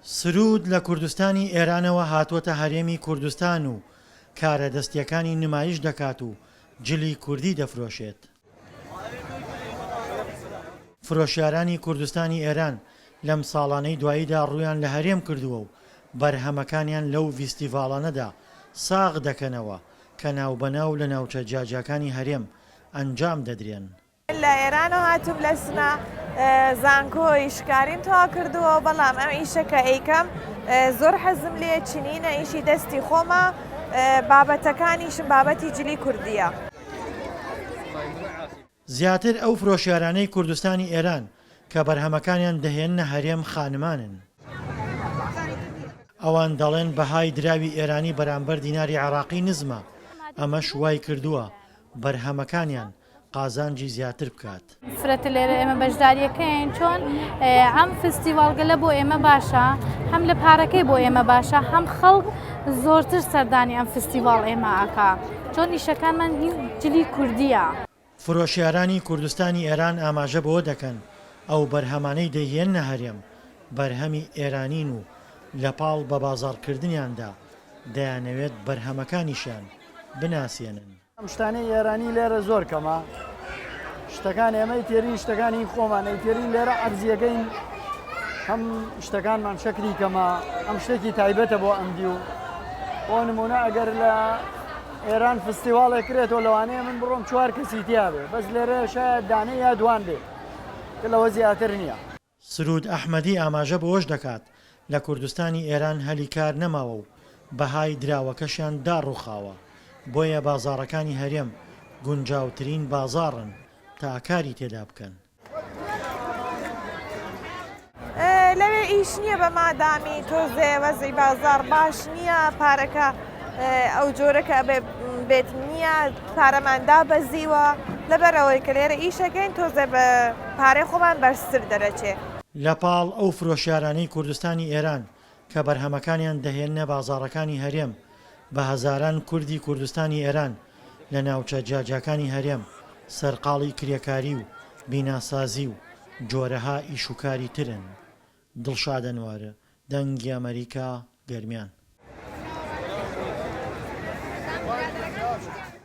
سرود لە کوردستانی ئێرانەوە هاتووەتە هەرێمی کوردستان و کارە دەستیەکانی نمایش دەکات و جلی کوردی دەفرۆشێت. فرۆشیارانی کوردستانی ئێران لەم ساڵانەی دواییدا ڕوویان لە هەرێم کردووە و بەرهەمەکانیان لەو ڤیستیڤاڵانەدا ساغ دەکەنەوە کە ناوبەناو لە ناوچە جیاجیەکانی هەرێم ئەنجام دەدرێن. لە ئێرانەوە هاتووم لە سنە زانکۆی شکاریم تەوا کردووە، بەڵام ئەم ئیشەکە ئەیکەم زۆر حەزم لێ چنینە، ئیشی دەستی خۆمە، بابەتەکانیشم بابەتی جلی کوردیە. زیاتر ئەو فرۆشیارانەی کوردستانی ئێران کە بەرهەمەکانیان دەهێننە هەرێم خانمانن. ئەوان دەڵێن بەهای دراوی ئێرانی بەرامبەر دیناری عێراقی نزمە، ئەمەش وای کردووە بەرهەمەکانیان قازانجی زیاتر بکات. فرەتە لێرە ئێمە بەشداریەکەین چۆن ئەم فستیڤالگەلە بۆ ئێمە باشە، هەم لە پارەکەی بۆ ئێمە باشە، هەم خەڵک زۆرتر سەردانی ئەم فستیڤال ئێمە ئاکا، چۆن ئیشەکانمان هی جلی کوردیە. فرۆشیارانی کوردستانی ئێران ئاماژە بەوە دەکەن ئەو بەرهەمانەی دەهێننە هەرێم بەرهەمی ئێرانین و لە پاڵ بە بازاڕکردنیاندا دەیانەوێت بەرهەمەکانیشان بناسیێنن. ئەم شتانەی ئێرانی لێرە زۆر کەمە، شتەکان ئێمەی تێری شتەکانی خۆمانەی تێری لێرە عەرزیەکەین، هەم شتەکانمان شەکری کەمە، ئەم شتێکی تایبەتە بۆ ئەمدی و بۆ نمونە ئەگەر لە ئێران فستیڤاڵێک کرێتەوە لەوانەیە من بڕۆم 4 کەسی تیا بێ، بەس لێرە شاید دانەی یا دوان بێ کە لەوە زیاتر نییە. سرود ئەحمەدی ئاماژە بەوەش دەکات لە کوردستانی ئێران هەلی کار نەماوە و بەهای دراوەکەشیان داڕووخاوە، بۆیە بازاڕەکانی هەرێم گونجاوترین بازاڕن تا کاری تێدا بکەن. لەوێ ئیش نییە بە مادامی تۆزێ وەزەی بازار باش نییە، پارەکە ئەو جۆرەکە بێت نییە، پارەماندا بەزیوە، لەبەرەوەی کە لێرە ئیشەکەین تۆزێ بە پارەی خۆمان بەرزتر دەرەچێ. لە پاڵ ئەو فرۆشیارانەی کوردستانی ئێران کە بەرهەمەکانیان دەهێننە بازاڕەکانی هەرێم بە هەزاران کوردی کوردستانی ئێران لە ناوچە جیاجیەکانی هەرێم سەرقاڵی کرێکاری و بیناسازی و جۆرەها ئیشوکاری ترن. دڵشاد ئەنوارە، دەنگی ئەمریکا، گەرمیان.